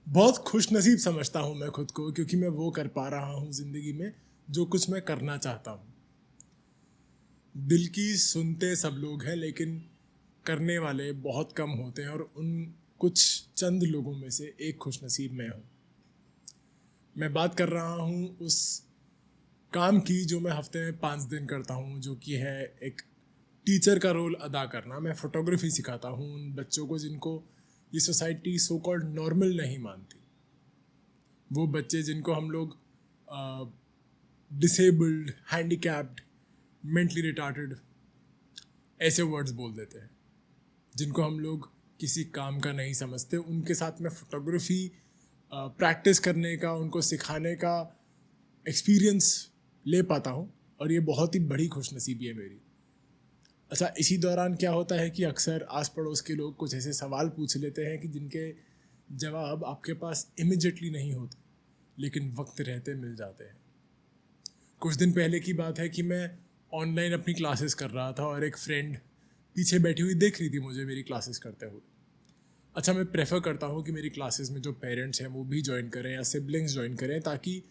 बहुत खुशनसीब समझता हूँ मैं खुद को, क्योंकि मैं वो कर पा रहा हूँ ज़िंदगी में जो कुछ मैं करना चाहता हूँ। दिल की सुनते सब लोग हैं, लेकिन करने वाले बहुत कम होते हैं, और उन कुछ चंद लोगों में से एक खुशनसीब मैं हूँ। मैं बात कर रहा हूँ उस काम की जो मैं हफ्ते में 5 दिन करता हूँ, जो कि है एक टीचर का रोल अदा करना। मैं फोटोग्राफी सिखाता हूँ उन बच्चों को जिनको ये सोसाइटी सो कॉल्ड नॉर्मल नहीं मानती। वो बच्चे जिनको हम लोग डिसेबल्ड, हैंडीकैप्ड, मेंटली रिटार्टेड ऐसे वर्ड्स बोल देते हैं, जिनको हम लोग किसी काम का नहीं समझते। उनके साथ में फोटोग्राफी प्रैक्टिस करने का, उनको सिखाने का एक्सपीरियंस ले पाता हूँ, और ये बहुत ही बड़ी खुशनसीबी है मेरी। अच्छा, इसी दौरान क्या होता है कि अक्सर आस पड़ोस के लोग कुछ ऐसे सवाल पूछ लेते हैं कि जिनके जवाब आपके पास इमिजिएटली नहीं होते, लेकिन वक्त रहते मिल जाते हैं। कुछ दिन पहले की बात है कि मैं ऑनलाइन अपनी क्लासेस कर रहा था, और एक फ्रेंड पीछे बैठी हुई देख रही थी मुझे मेरी क्लासेस करते हुए। अच्छा, मैं प्रेफर करता हूँ कि मेरी क्लासेस में जो पेरेंट्स हैं वो भी ज्वाइन करें या सिबलिंग्स ज्वाइन करें, ताकि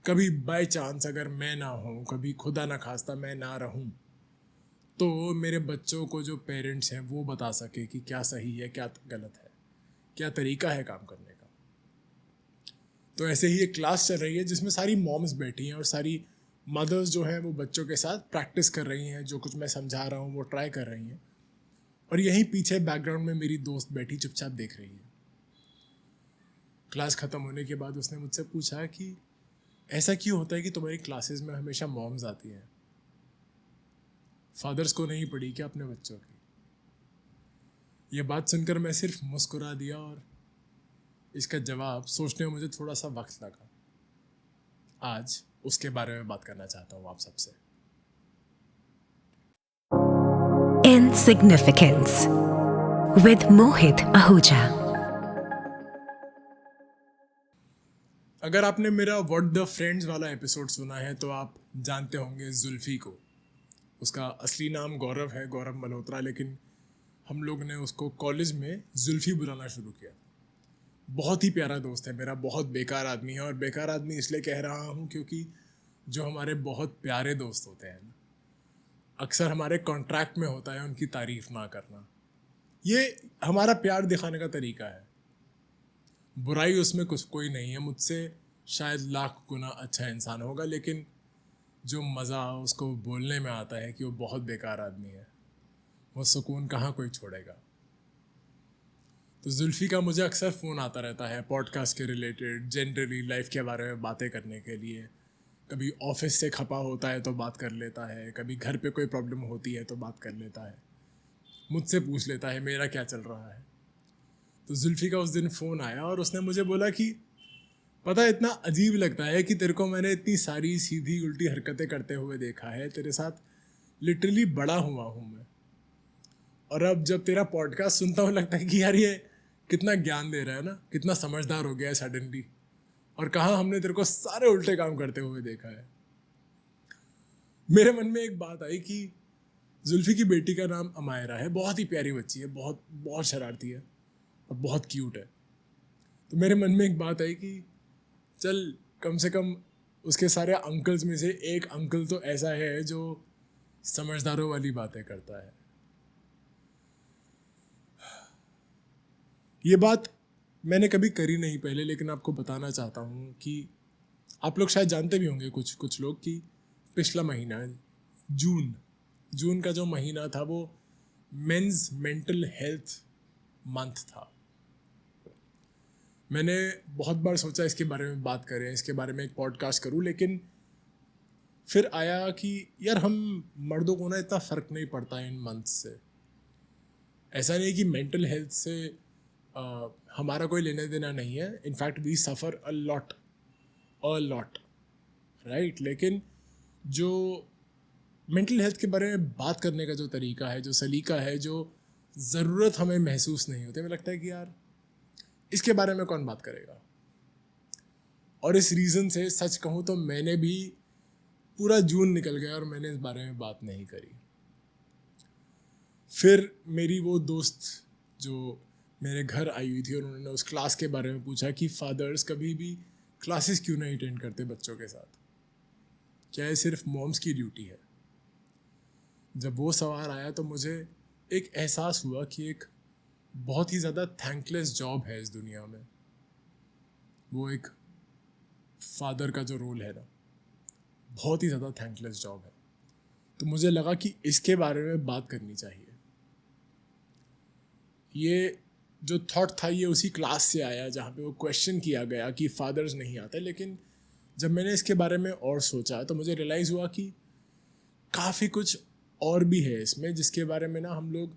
कभी बाय चांस अगर मैं ना हूँ, कभी खुदा ना खास्ता मैं ना रहूँ, तो मेरे बच्चों को जो पेरेंट्स हैं वो बता सके कि क्या सही है, क्या गलत है, क्या तरीका है काम करने का। तो ऐसे ही एक क्लास चल रही है जिसमें सारी मॉम्स बैठी हैं, और सारी मदर्स जो हैं वो बच्चों के साथ प्रैक्टिस कर रही हैं। जो कुछ मैं समझा रहा हूँ वो ट्राई कर रही हैं, और यहीं पीछे बैकग्राउंड में मेरी दोस्त बैठी चुपचाप देख रही है। क्लास ख़त्म होने के बाद उसने मुझसे पूछा कि ऐसा क्यों होता है कि तुम्हारी क्लासेस में हमेशा मॉम्स आती हैं, फादर्स को नहीं पड़ी क्या अपने बच्चों की? ये बात सुनकर मैं सिर्फ मुस्कुरा दिया, और इसका जवाब सोचने में मुझे थोड़ा सा वक्त लगा। आज उसके बारे में बात करना चाहता हूँ आप सबसे। Insignificance with Mohit Ahuja. अगर आपने मेरा व्हाट द फ्रेंड्स वाला एपिसोड सुना है तो आप जानते होंगे जुल्फी को। उसका असली नाम गौरव है, गौरव मल्होत्रा, लेकिन हम लोग ने उसको कॉलेज में जुल्फी बुलाना शुरू किया। बहुत ही प्यारा दोस्त है मेरा, बहुत बेकार आदमी है। और बेकार आदमी इसलिए कह रहा हूँ क्योंकि जो हमारे बहुत प्यारे दोस्त होते हैं ना, अक्सर हमारे कॉन्ट्रैक्ट में होता है उनकी तारीफ ना करना। ये हमारा प्यार दिखाने का तरीका है। बुराई उसमें कुछ कोई नहीं है, मुझसे शायद लाख गुना अच्छा इंसान होगा, लेकिन जो मज़ा उसको बोलने में आता है कि वो बहुत बेकार आदमी है, वो सुकून कहाँ कोई छोड़ेगा। तो जुल्फ़ी का मुझे अक्सर फ़ोन आता रहता है पॉडकास्ट के रिलेटेड, जनरली लाइफ के बारे में बातें करने के लिए। कभी ऑफिस से खपा होता है तो बात कर लेता है, कभी घर पे कोई प्रॉब्लम होती है तो बात कर लेता है, मुझसे पूछ लेता है मेरा क्या चल रहा है। तो जुल्फ़ी का उस दिन फ़ोन आया और उसने मुझे बोला कि पता है, इतना अजीब लगता है कि तेरे को मैंने इतनी सारी सीधी उल्टी हरकतें करते हुए देखा है, तेरे साथ लिटरली बड़ा हुआ हूँ मैं, और अब जब तेरा पॉडकास्ट सुनता हूँ लगता है कि यार ये कितना ज्ञान दे रहा है ना, कितना समझदार हो गया है सडनली, और कहाँ हमने तेरे को सारे उल्टे काम करते हुए देखा है। मेरे मन में एक बात आई कि जुल्फ़ी की बेटी का नाम अमायरा है, बहुत ही प्यारी बच्ची है, बहुत बहुत शरारती है और बहुत क्यूट है। तो मेरे मन में एक बात आई कि चल कम से कम उसके सारे अंकल्स में से एक अंकल तो ऐसा है जो समझदारों वाली बातें करता है। ये बात मैंने कभी करी नहीं पहले, लेकिन आपको बताना चाहता हूँ कि आप लोग शायद जानते भी होंगे कुछ कुछ लोग कि पिछला महीना जून जून का जो महीना था वो मेंस मेंटल हेल्थ मंथ था। मैंने बहुत बार सोचा इसके बारे में बात करें, इसके बारे में एक पॉडकास्ट करूं, लेकिन फिर आया कि यार हम मर्दों को ना इतना फ़र्क नहीं पड़ता इन मंथ से। ऐसा नहीं कि मेंटल हेल्थ से हमारा कोई लेना देना नहीं है, in fact we suffer a lot, right. लेकिन जो मेंटल हेल्थ के बारे में बात करने का जो तरीका है, जो सलीका है, जो ज़रूरत हमें महसूस नहीं होती, हमें लगता है कि यार इसके बारे में कौन बात करेगा। और इस रीज़न से सच कहूँ तो मैंने भी पूरा जून निकल गया और मैंने इस बारे में बात नहीं करी। फिर मेरी वो दोस्त जो मेरे घर आई हुई थी और उन्होंने उस क्लास के बारे में पूछा कि फादर्स कभी भी क्लासेस क्यों नहीं अटेंड करते बच्चों के साथ, क्या ये सिर्फ मॉम्स की ड्यूटी है। जब वो सवाल आया तो मुझे एक एहसास हुआ कि एक बहुत ही ज़्यादा थैंकलेस जॉब है इस दुनिया में, वो एक फादर का जो रोल है ना, बहुत ही ज़्यादा थैंकलेस जॉब है। तो मुझे लगा कि इसके बारे में बात करनी चाहिए। ये जो थॉट था ये उसी क्लास से आया जहाँ पे वो क्वेश्चन किया गया कि फादर्स नहीं आते, लेकिन जब मैंने इसके बारे में और सोचा तो मुझे रियलाइज़ हुआ कि काफ़ी कुछ और भी है इसमें जिसके बारे में ना हम लोग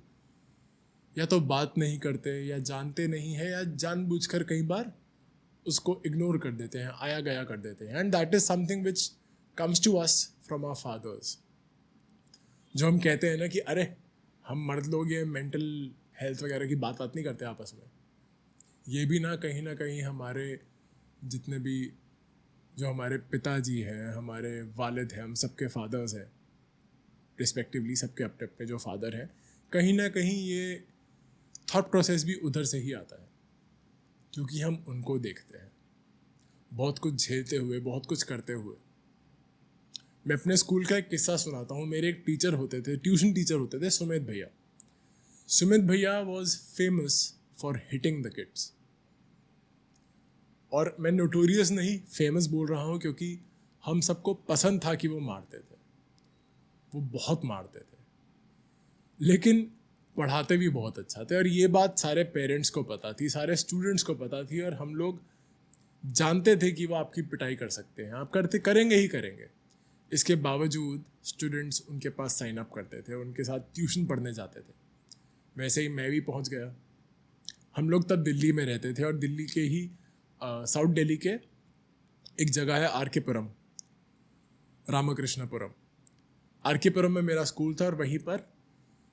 या तो बात नहीं करते या जानते नहीं है या जानबूझकर कई बार उसको इग्नोर कर देते हैं, आया गया कर देते हैं। And that is something which comes to us from our fathers. जो हम कहते हैं ना कि अरे हम मर्द लोग ये मेंटल हेल्थ वगैरह की बात नहीं करते आपस में, ये भी ना कहीं हमारे जितने भी जो हमारे पिताजी हैं, हमारे वालिद हैं, हम सबके फादर्स हैं रिस्पेक्टिवली, सबके अपने अपने जो फादर हैं, कहीं ना कहीं ये थॉट प्रोसेस भी उधर से ही आता है, क्योंकि हम उनको देखते हैं बहुत कुछ झेलते हुए, बहुत कुछ करते हुए। मैं अपने स्कूल का एक किस्सा सुनाता हूँ। मेरे एक टीचर होते थे, ट्यूशन टीचर होते थे, सुमित भैया। सुमित भैया was famous for hitting the kids. और मैं नोटोरियस नहीं, फेमस बोल रहा हूँ क्योंकि हम सबको पसंद था कि वो मारते थे, वो बहुत मारते थे, लेकिन पढ़ाते भी बहुत अच्छा थे। और ये बात सारे पेरेंट्स को पता थी, सारे स्टूडेंट्स को पता थी, और हम लोग जानते थे कि वो आपकी पिटाई कर सकते हैं, आप करेंगे ही करेंगे। इसके बावजूद स्टूडेंट्स उनके पास साइन अप करते थे, उनके साथ ट्यूशन पढ़ने जाते थे। वैसे ही मैं भी पहुंच गया। हम लोग तब दिल्ली में रहते थे, और दिल्ली के ही साउथ दिल्ली के एक जगह है are K Puram, Ramakrishnapuram. Are K पुरम में मेरा स्कूल था, और वहीं पर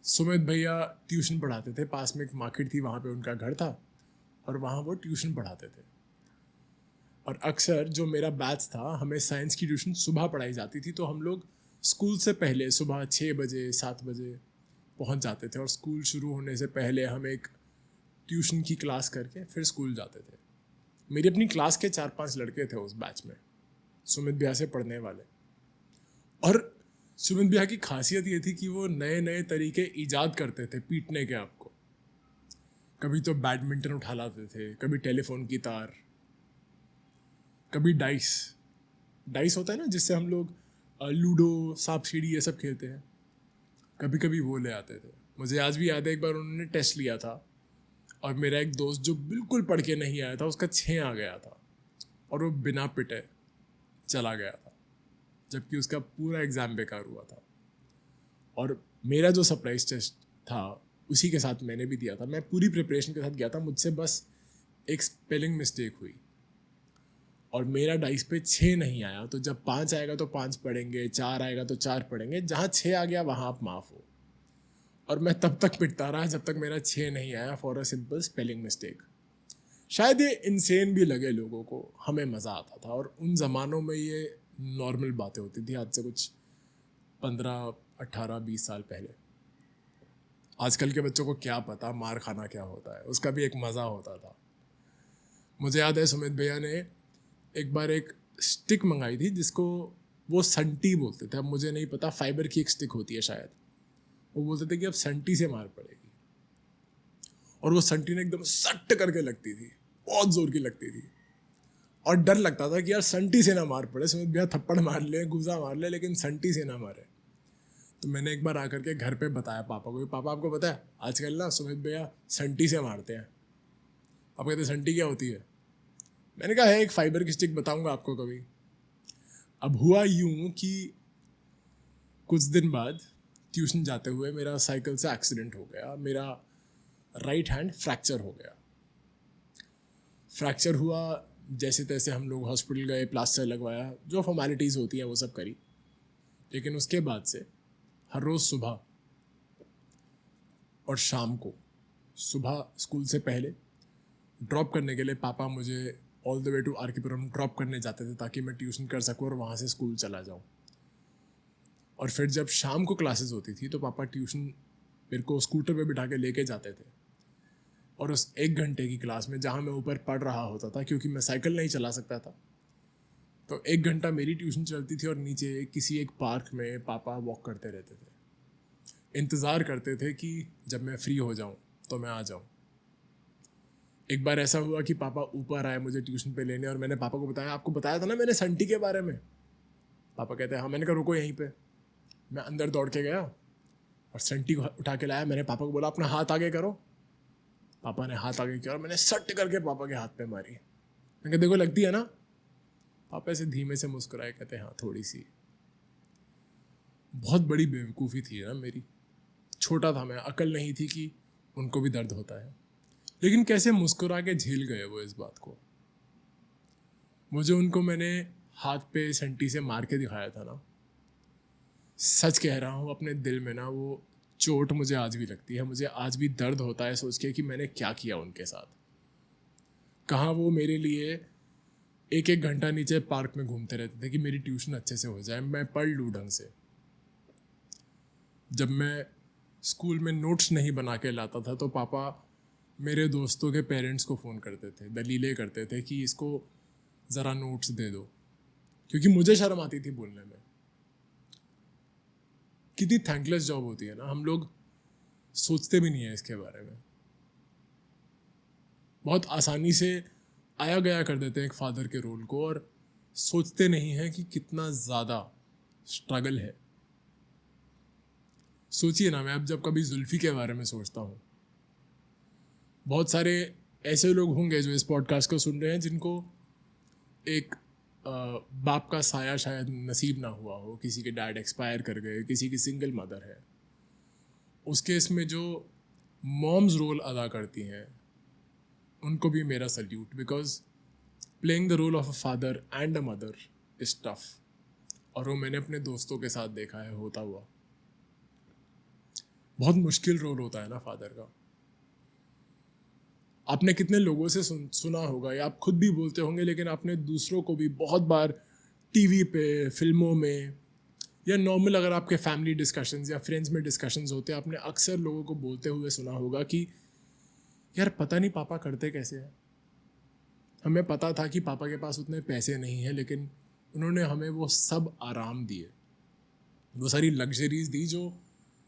सुमित भैया ट्यूशन पढ़ाते थे। पास में एक मार्केट थी, वहाँ पे उनका घर था, और वहाँ वो ट्यूशन पढ़ाते थे। और अक्सर जो मेरा बैच था, हमें साइंस की ट्यूशन सुबह पढ़ाई जाती थी, तो हम लोग स्कूल से पहले सुबह 6 बजे 7 बजे पहुंच जाते थे, और स्कूल शुरू होने से पहले हम एक ट्यूशन की क्लास करके फिर स्कूल जाते थे। मेरी अपनी क्लास के 4-5 लड़के थे उस बैच में, सुमित भैया से पढ़ने वाले। और सुमित भैया की खासियत ये थी कि वो नए नए तरीके ईजाद करते थे पीटने के आपको। कभी तो बैडमिंटन उठा लाते थे, कभी टेलीफोन की तार, कभी डाइस होता है ना जिससे हम लोग लूडो, सांप सीढ़ी ये सब खेलते हैं, कभी कभी वो ले आते थे। मुझे आज भी याद है, एक बार उन्होंने टेस्ट लिया था, और मेरा एक दोस्त जो बिल्कुल पढ़ के नहीं आया था, उसका 6 आ गया था, और वो बिना पिटे चला गया था, जबकि उसका पूरा एग्ज़ाम बेकार हुआ था। और मेरा जो सरप्राइज टेस्ट था उसी के साथ मैंने भी दिया था। मैं पूरी प्रिपरेशन के साथ गया था, मुझसे बस एक स्पेलिंग मिस्टेक हुई और मेरा डाइस पे 6 नहीं आया। तो जब 5 आएगा तो 5 पढ़ेंगे, 4 आएगा तो 4 पढ़ेंगे, जहाँ 6 आ गया वहाँ आप माफ़ हो। और मैं तब तक पिटता रहा जब तक मेरा 6 नहीं आया for a simple spelling mistake. शायद ये इंसेन भी लगे लोगों को, हमें मज़ा आता था। और उन ज़मानों में ये नॉर्मल बातें होती थी, आज से कुछ 15, 18, 20 साल पहले। आजकल के बच्चों को क्या पता मार खाना क्या होता है, उसका भी एक मज़ा होता था। मुझे याद है सुमित भैया ने एक बार एक स्टिक मंगाई थी जिसको वो संटी बोलते थे। अब मुझे नहीं पता, फाइबर की एक स्टिक होती है शायद। वो बोलते थे कि अब संटी से मार पड़ेगी, और वो संटी ने एकदम सट करके लगती थी, बहुत जोर की लगती थी, और डर लगता था कि यार संटी से ना मार पड़े, सुमित भैया थप्पड़ मार ले, गुजा मार ले, लेकिन संटी से ना मारे। तो मैंने एक बार आकर के घर पे बताया पापा को, पापा आपको पता है आजकल ना सुमित भैया संटी से मारते हैं। आप कहते संटी क्या होती है? मैंने कहा है एक फाइबर की स्टिक, बताऊंगा आपको कभी। अब हुआ यूं कि कुछ दिन बाद ट्यूशन जाते हुए मेरा साइकिल से एक्सीडेंट हो गया, मेरा राइट हैंड फ्रैक्चर हो गया। फ्रैक्चर हुआ, जैसे तैसे हम लोग हॉस्पिटल गए, प्लास्टर लगवाया, जो फॉर्मेलिटीज़ होती हैं वो सब करी। लेकिन उसके बाद से हर रोज़ सुबह और शाम को, सुबह स्कूल से पहले ड्रॉप करने के लिए पापा मुझे all the way to R K Puram drop करने जाते थे, ताकि मैं ट्यूशन कर सकूँ और वहाँ से स्कूल चला जाऊँ। और फिर जब शाम को क्लासेस होती थी तो पापा ट्यूशन मेरे को स्कूटर पे बिठा के लेके जाते थे। और उस 1 घंटे की क्लास में जहाँ मैं ऊपर पढ़ रहा होता था, क्योंकि मैं साइकिल नहीं चला सकता था, तो 1 घंटा मेरी ट्यूशन चलती थी और नीचे किसी एक पार्क में पापा वॉक करते रहते थे, इंतज़ार करते थे कि जब मैं फ्री हो जाऊं तो मैं आ जाऊं। एक बार ऐसा हुआ कि पापा ऊपर आए मुझे ट्यूशन पे लेने, और मैंने पापा को बताया, आपको बताया था ना मैंने संटी के बारे में। पापा कहते हैं हाँ। मैंने कहा रुको यहीं पे। मैं अंदर दौड़ के गया और संटी को उठा के लाया। मैंने पापा को बोला अपना हाथ आगे करो। पापा ने हाथ आगे किया और मैंने सट करके पापा के हाथ पे मारी। मैंने कहा देखो लगती है ना। पापा ऐसे धीमे से मुस्कुराए, कहते हाँ थोड़ी सी। बहुत बड़ी बेवकूफ़ी थी ना मेरी। छोटा था मैं, अकल नहीं थी कि उनको भी दर्द होता है। लेकिन कैसे मुस्कुरा के झेल गए वो इस बात को। मुझे उनको मैंने हाथ पे संटी से मार के दिखाया था ना, सच कह रहा हूँ, अपने दिल में ना वो चोट मुझे आज भी लगती है। मुझे आज भी दर्द होता है सोच के कि मैंने क्या किया उनके साथ। कहाँ वो मेरे लिए 1-1 घंटा नीचे पार्क में घूमते रहते थे कि मेरी ट्यूशन अच्छे से हो जाए, मैं पढ़ लूँ ढंग से। जब मैं स्कूल में नोट्स नहीं बना के लाता था तो पापा मेरे दोस्तों के पेरेंट्स को फ़ोन करते थे, दलीलें करते थे कि इसको ज़रा नोट्स दे दो, क्योंकि मुझे शर्म आती थी बोलने में। कितनी थैंकलेस जॉब होती है ना, हम लोग सोचते भी नहीं है इसके बारे में। बहुत आसानी से आया गया कर देते हैं एक फादर के रोल को, और सोचते नहीं हैं कि कितना ज़्यादा स्ट्रगल है। सोचिए ना, मैं अब जब कभी जुल्फ़ी के बारे में सोचता हूँ, बहुत सारे ऐसे लोग होंगे जो इस पॉडकास्ट को सुन रहे हैं जिनको एक बाप का साया शायद नसीब ना हुआ हो, किसी के डैड एक्सपायर कर गए, किसी की सिंगल मदर है। उस केस में जो मॉम्स रोल अदा करती हैं उनको भी मेरा salute, because playing the role of a father and a mother is tough. और वो मैंने अपने दोस्तों के साथ देखा है होता हुआ। बहुत मुश्किल रोल होता है ना फादर का। आपने कितने लोगों से सुना होगा, या आप खुद भी बोलते होंगे, लेकिन आपने दूसरों को भी बहुत बार टीवी पे, फिल्मों में, या नॉर्मल अगर आपके फैमिली डिस्कशंस या फ्रेंड्स में डिस्कशंस होते हैं, आपने अक्सर लोगों को बोलते हुए सुना होगा कि यार पता नहीं पापा करते कैसे हैं। हमें पता था कि पापा के पास उतने पैसे नहीं हैं, लेकिन उन्होंने हमें वो सब आराम दिए, वो सारी लग्जरीज दी जो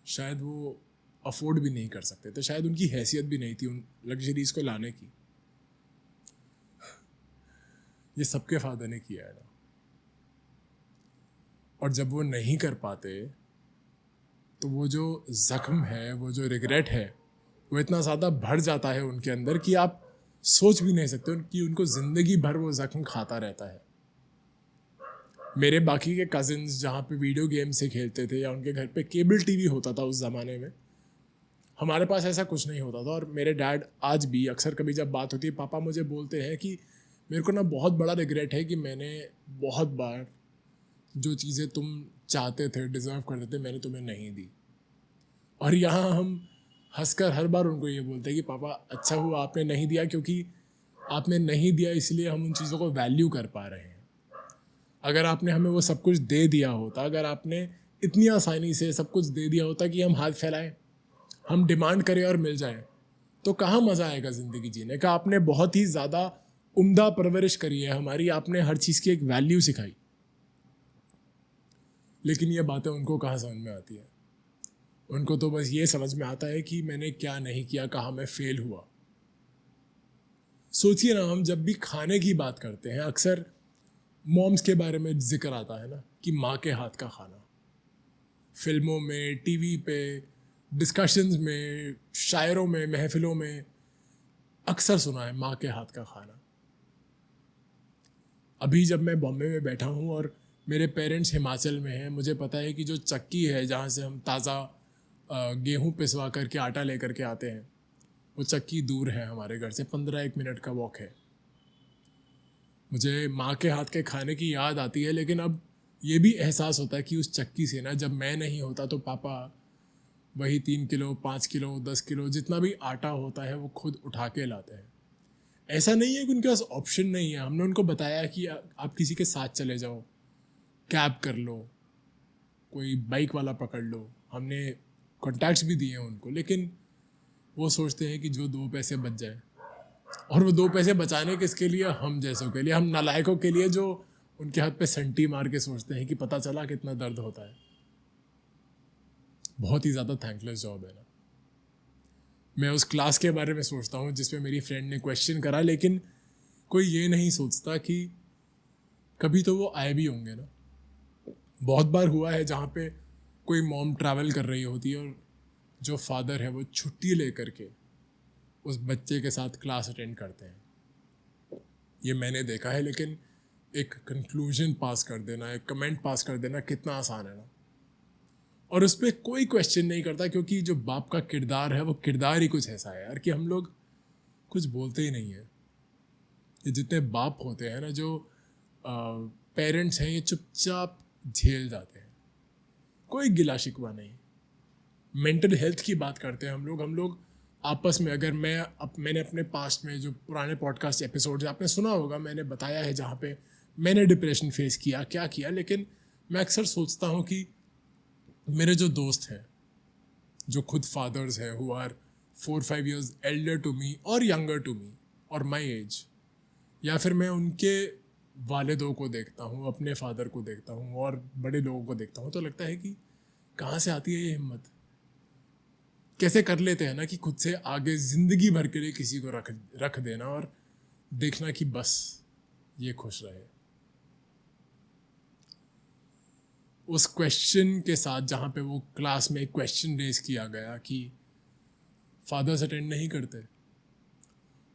शायद वो अफोर्ड भी नहीं कर सकते थे। शायद उनकी हैसियत भी नहीं थी उन लग्जरीज को लाने की। ये सबके फादर ने किया है ना। और जब वो नहीं कर पाते तो वो जो जख्म है, वो जो रिग्रेट है, वो इतना ज़्यादा भर जाता है उनके अंदर कि आप सोच भी नहीं सकते कि उनको ज़िंदगी भर वो जख्म खाता रहता है। मेरे बाकी के कजिन्स जहाँ पे वीडियो गेम से खेलते थे, या उनके घर पे केबल टीवी होता था उस ज़माने में, हमारे पास ऐसा कुछ नहीं होता था। और मेरे डैड आज भी अक्सर कभी जब बात होती है, पापा मुझे बोलते हैं कि मेरे को ना बहुत बड़ा रिग्रेट है कि मैंने बहुत बार जो चीज़ें तुम चाहते थे, डिज़र्व करते थे, मैंने तुम्हें नहीं दी। और यहाँ हम हंसकर हर बार उनको ये बोलते हैं कि पापा अच्छा हुआ आपने नहीं दिया, क्योंकि आपने नहीं दिया इसलिए हम उन चीज़ों को वैल्यू कर पा रहे हैं। अगर आपने हमें वो सब कुछ दे दिया होता, अगर आपने इतनी आसानी से सब कुछ दे दिया होता कि हम हाथ फैलाएं, हम डिमांड करें और मिल जाए, तो कहाँ मज़ा आएगा ज़िंदगी जीने का। आपने बहुत ही ज़्यादा उम्दा परवरिश करी है हमारी, आपने हर चीज़ की एक वैल्यू सिखाई। लेकिन ये बातें उनको कहाँ समझ में आती है। उनको तो बस ये समझ में आता है कि मैंने क्या नहीं किया, कहाँ मैं फेल हुआ। सोचिए ना, हम जब भी खाने की बात करते हैं अक्सर मॉम्स के बारे में जिक्र आता है ना, कि माँ के हाथ का खाना। फिल्मों में, टीवी पे, डिस्कशंस में, शायरों में, महफिलों में अक्सर सुना है माँ के हाथ का खाना। अभी जब मैं बॉम्बे में बैठा हूँ और मेरे पेरेंट्स हिमाचल में हैं, मुझे पता है कि जो चक्की है जहाँ से हम ताज़ा गेहूँ पिसवा करके आटा लेकर के आते हैं, वो चक्की दूर है हमारे घर से, 15-1 मिनट का वॉक है। मुझे माँ के हाथ के खाने की याद आती है, लेकिन अब ये भी एहसास होता है कि उस चक्की से ना, जब मैं नहीं होता तो पापा वही 3 किलो, 5 किलो, 10 किलो जितना भी आटा होता है वो खुद उठा के लाते हैं। ऐसा नहीं है कि उनके पास ऑप्शन नहीं है। हमने उनको बताया कि आप किसी के साथ चले जाओ, कैब कर लो, कोई बाइक वाला पकड़ लो, हमने कॉन्टैक्ट्स भी दिए हैं उनको, लेकिन वो सोचते हैं कि जो 2 पैसे बच जाए, और वो 2 पैसे बचाने किसके लिए? हम जैसों के लिए, हम नालायकों के लिए जो उनके हाथ पे संटी मार के सोचते हैं कि पता चला कितना दर्द होता है। बहुत ही ज़्यादा थैंकलेस जॉब है ना। मैं उस क्लास के बारे में सोचता हूँ जिसमें मेरी फ्रेंड ने क्वेश्चन करा, लेकिन कोई ये नहीं सोचता कि कभी तो वो आए भी होंगे ना। बहुत बार हुआ है जहाँ पे कोई मॉम ट्रैवल कर रही होती है और जो फादर है वो छुट्टी लेकर के उस बच्चे के साथ क्लास अटेंड करते हैं। ये मैंने देखा है, लेकिन एक कंक्लूजन पास कर देना, एक कमेंट पास कर देना कितना आसान है ना। और उस पर कोई क्वेश्चन नहीं करता, क्योंकि जो बाप का किरदार है वो किरदार ही कुछ ऐसा है यार कि हम लोग कुछ बोलते ही नहीं है। ये जितने बाप होते हैं ना, जो पेरेंट्स हैं, ये चुपचाप झेल जाते हैं, कोई गिला शिकवा नहीं। मेंटल हेल्थ की बात करते हैं हम लोग आपस में। अगर मैंने अपने पास्ट में जो पुराने पॉडकास्ट एपिसोड्स आपने सुना होगा, मैंने बताया है जहाँ पे मैंने डिप्रेशन फेस किया, क्या किया। लेकिन मैं अक्सर सोचता हूँ कि मेरे जो दोस्त हैं, जो खुद फादर्स हैं, who are 4-5 years elder to me और यंगर टू मी और माई एज, या फिर मैं उनके वालिदों को देखता हूँ, अपने फादर को देखता हूँ और बड़े लोगों को देखता हूँ, तो लगता है कि कहाँ से आती है ये हिम्मत? कैसे कर लेते हैं ना कि खुद से आगे ज़िंदगी भर के लिए किसी को रख देना और देखना कि बस ये खुश रहे। उस क्वेश्चन के साथ जहाँ पे वो क्लास में एक क्वेश्चन रेज किया गया कि फादर्स अटेंड नहीं करते,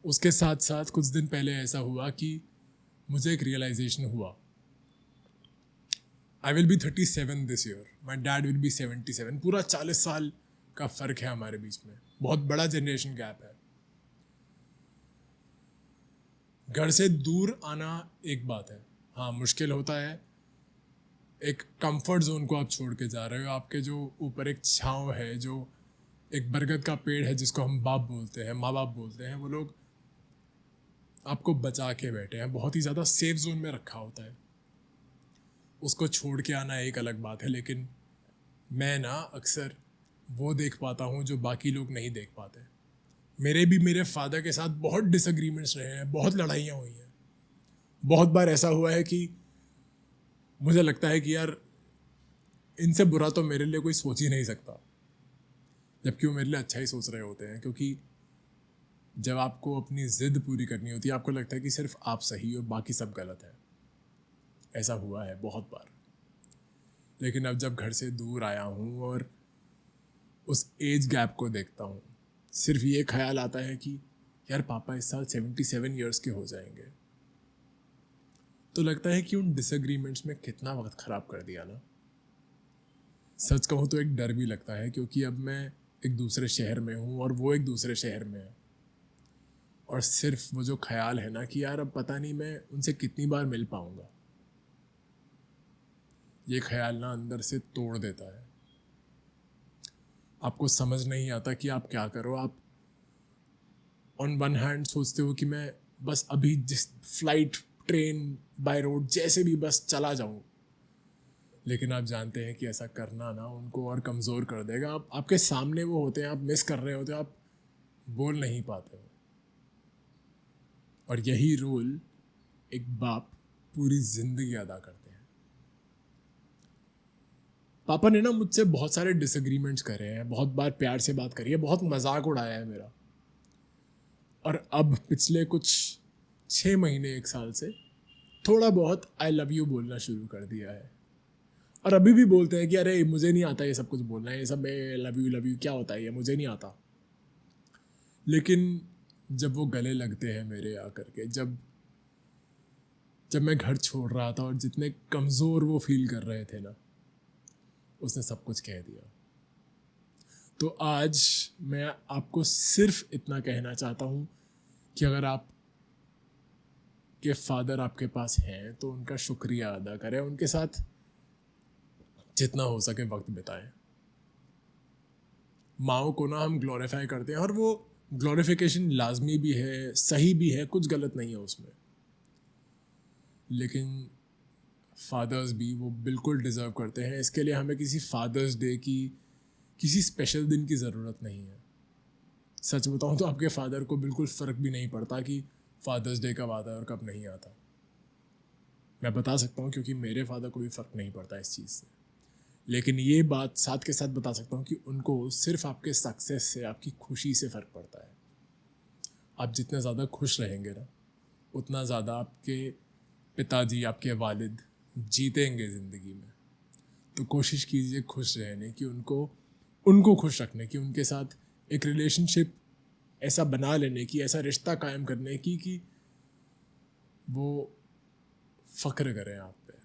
उसके साथ साथ कुछ दिन पहले ऐसा हुआ कि मुझे एक रियलाइजेशन हुआ। I will be 37 this year, my dad will be 77। पूरा 40 साल का फ़र्क है हमारे बीच में, बहुत बड़ा जनरेशन गैप है। घर से दूर आना एक बात है, हाँ मुश्किल होता है। एक कंफर्ट जोन को आप छोड़ के जा रहे हो, आपके जो ऊपर एक छाँव है, जो एक बरगद का पेड़ है जिसको हम बाप बोलते हैं, माँ बाप बोलते हैं, वो लोग आपको बचा के बैठे हैं, बहुत ही ज़्यादा सेफ जोन में रखा होता है। उसको छोड़ के आना एक अलग बात है। लेकिन मैं ना अक्सर वो देख पाता हूँ जो बाकी लोग नहीं देख पाते। मेरे फादर के साथ बहुत डिसएग्रीमेंट्स रहे हैं, बहुत लड़ाइयाँ हुई हैं। बहुत बार ऐसा हुआ है कि मुझे लगता है कि यार इनसे बुरा तो मेरे लिए कोई सोच ही नहीं सकता, जबकि वो मेरे लिए अच्छा ही सोच रहे होते हैं। क्योंकि जब आपको अपनी ज़िद पूरी करनी होती है, आपको लगता है कि सिर्फ आप सही हो, बाकी सब गलत है। ऐसा हुआ है बहुत बार। लेकिन अब जब घर से दूर आया हूँ और उस एज गैप को देखता हूँ, सिर्फ ये ख्याल आता है कि यार पापा इस साल 77 ईयर्स के हो जाएंगे। तो लगता है कि उन डिसएग्रीमेंट्स में कितना वक्त ख़राब कर दिया ना। सच कहूँ तो एक डर भी लगता है, क्योंकि अब मैं एक दूसरे शहर में हूँ और वो एक दूसरे शहर में है। और सिर्फ वो जो ख्याल है ना कि यार अब पता नहीं मैं उनसे कितनी बार मिल पाऊँगा, ये ख्याल ना अंदर से तोड़ देता है। आपको समझ नहीं आता कि आप क्या करो। आप ऑन वन हैंड सोचते हो कि मैं बस अभी जिस फ्लाइट, ट्रेन, बाय रोड, जैसे भी बस चला जाऊँ, लेकिन आप जानते हैं कि ऐसा करना ना उनको और कमज़ोर कर देगा। आपके सामने वो होते हैं, आप मिस कर रहे होते हो, आप बोल नहीं पाते हो। और यही रोल एक बाप पूरी ज़िंदगी अदा करते हैं। पापा ने ना मुझसे बहुत सारे डिसएग्रीमेंट्स करे हैं, बहुत बार प्यार से बात करी है, बहुत मजाक उड़ाया है मेरा। और अब पिछले कुछ 6 महीने 1 साल से थोड़ा बहुत आई लव यू बोलना शुरू कर दिया है। और अभी भी बोलते हैं कि अरे मुझे नहीं आता ये सब कुछ बोलना है, ये सब मैं लव यू क्या होता है, ये मुझे नहीं आता। लेकिन जब वो गले लगते हैं मेरे आकर के, जब मैं घर छोड़ रहा था और जितने कमज़ोर वो फील कर रहे थे ना, उसने सब कुछ कह दिया। तो आज मैं आपको सिर्फ इतना कहना चाहता हूँ कि अगर आप के फादर आपके पास हैं तो उनका शुक्रिया अदा करें, उनके साथ जितना हो सके वक्त बिताएं। माओ को ना हम ग्लोरीफाई करते हैं, और वो ग्लोरिफिकेशन लाजमी भी है, सही भी है, कुछ गलत नहीं है उसमें। लेकिन फादर्स भी वो बिल्कुल डिज़र्व करते हैं। इसके लिए हमें किसी फादर्स डे की, किसी स्पेशल दिन की ज़रूरत नहीं है। सच बताऊँ तो आपके फादर को बिल्कुल फ़र्क भी नहीं पड़ता कि फादर्स डे कब आता है और कब नहीं आता। मैं बता सकता हूँ क्योंकि मेरे फादर को भी फ़र्क नहीं पड़ता इस चीज़ से। लेकिन ये बात साथ के साथ बता सकता हूँ कि उनको सिर्फ आपके सक्सेस से, आपकी खुशी से फ़र्क पड़ता है। आप जितने ज़्यादा खुश रहेंगे ना, उतना ज़्यादा आपके पिताजी, आपके वालिद जीतेंगे ज़िंदगी में। तो कोशिश कीजिए खुश रहने की, उनको खुश रखने की, उनके साथ एक रिलेशनशिप ऐसा बना लेने की, ऐसा रिश्ता कायम करने की कि वो फ़ख्र करें आप पे।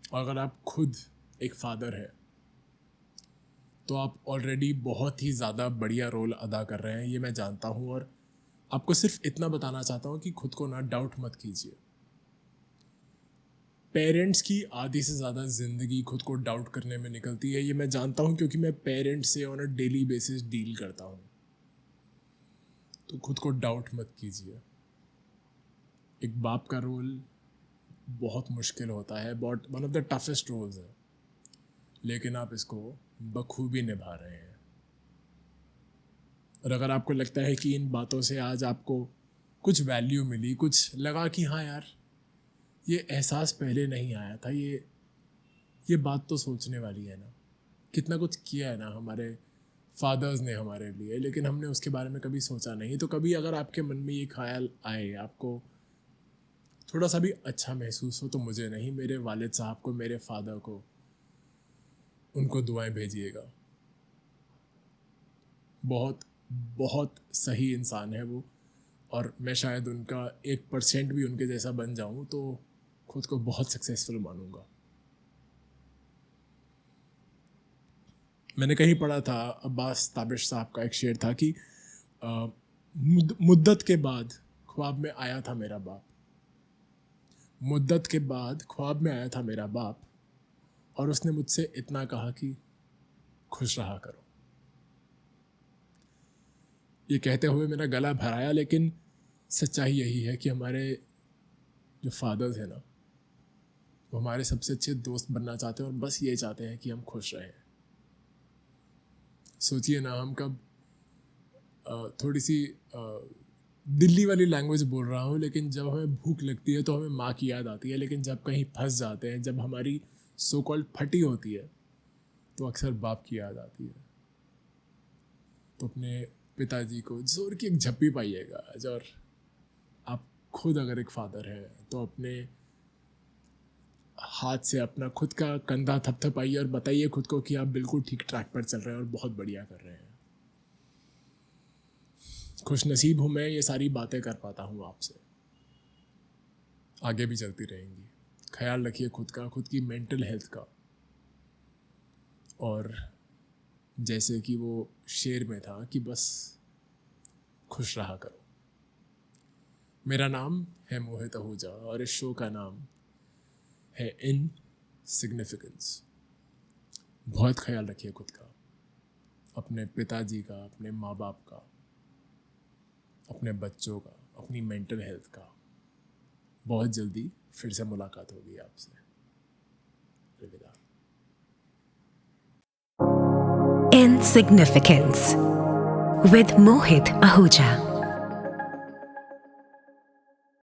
और अगर आप खुद एक फादर है तो आप ऑलरेडी बहुत ही ज़्यादा बढ़िया रोल अदा कर रहे हैं, ये मैं जानता हूँ। और आपको सिर्फ इतना बताना चाहता हूँ कि खुद को ना डाउट मत कीजिए। पेरेंट्स की आधी से ज़्यादा ज़िंदगी खुद को डाउट करने में निकलती है, ये मैं जानता हूँ क्योंकि मैं पेरेंट्स से on a daily basis deal करता हूँ। तो खुद को डाउट मत कीजिए। एक बाप का रोल बहुत मुश्किल होता है, बहुत one of the toughest roles है, लेकिन आप इसको बखूबी निभा रहे हैं। और अगर आपको लगता है कि इन बातों से आज आपको कुछ वैल्यू मिली, कुछ लगा कि हाँ यार ये एहसास पहले नहीं आया था, ये बात तो सोचने वाली है ना, कितना कुछ किया है ना हमारे फादर्स ने हमारे लिए, लेकिन हमने उसके बारे में कभी सोचा नहीं। तो कभी अगर आपके मन में ये ख्याल आए, आपको थोड़ा सा भी अच्छा महसूस हो, तो मुझे नहीं, मेरे वालिद साहब को, मेरे फादर को, उनको दुआएं भेजिएगा। बहुत बहुत सही इंसान है वो, और मैं शायद उनका 1% भी उनके जैसा बन जाऊं तो खुद को बहुत सक्सेसफुल मानूंगा। मैंने कहीं पढ़ा था, अब्बास ताबिश साहब का एक शेर था कि मुद्दत के बाद ख्वाब में आया था मेरा बाप, मुद्दत के बाद ख्वाब में आया था मेरा बाप, और उसने मुझसे इतना कहा कि खुश रहा करो। ये कहते हुए मेरा गला भर आया, लेकिन सच्चाई यही है कि हमारे जो फादर्स हैं ना, वो हमारे सबसे अच्छे दोस्त बनना चाहते हैं और बस ये चाहते हैं कि हम खुश रहें। सोचिए ना, हम कब थोड़ी सी दिल्ली वाली लैंग्वेज बोल रहा हूँ, लेकिन जब हमें भूख लगती है तो हमें माँ की याद आती है, लेकिन जब कहीं फंस जाते हैं, जब हमारी सो कॉल्ड फटी होती है, तो अक्सर बाप की याद आती है। तो अपने पिताजी को जोर की एक झप्पी पाइएगा आज, और आप खुद अगर एक फादर हैं तो अपने हाथ से अपना खुद का कंधा थपथपाइए और बताइए खुद को कि आप बिल्कुल ठीक ट्रैक पर चल रहे हैं और बहुत बढ़िया कर रहे हैं। खुश नसीब हूँ मैं, ये सारी बातें कर पाता हूँ आपसे। आगे भी चलती रहेंगी। ख्याल रखिए खुद का, खुद की मेंटल हेल्थ का, और जैसे कि वो शेर में था कि बस खुश रहा करो। मेरा नाम है मोहित आहूजा और इस शो का नाम है इन सिग्निफिकेंस। बहुत ख्याल रखिए खुद का, अपने पिताजी का, अपने माँ बाप का, अपने बच्चों का, अपनी मेंटल हेल्थ का। बहुत जल्दी फिर से मुलाकात होगी आपसे। अलविदा। Insignificance with Mohit Ahuja.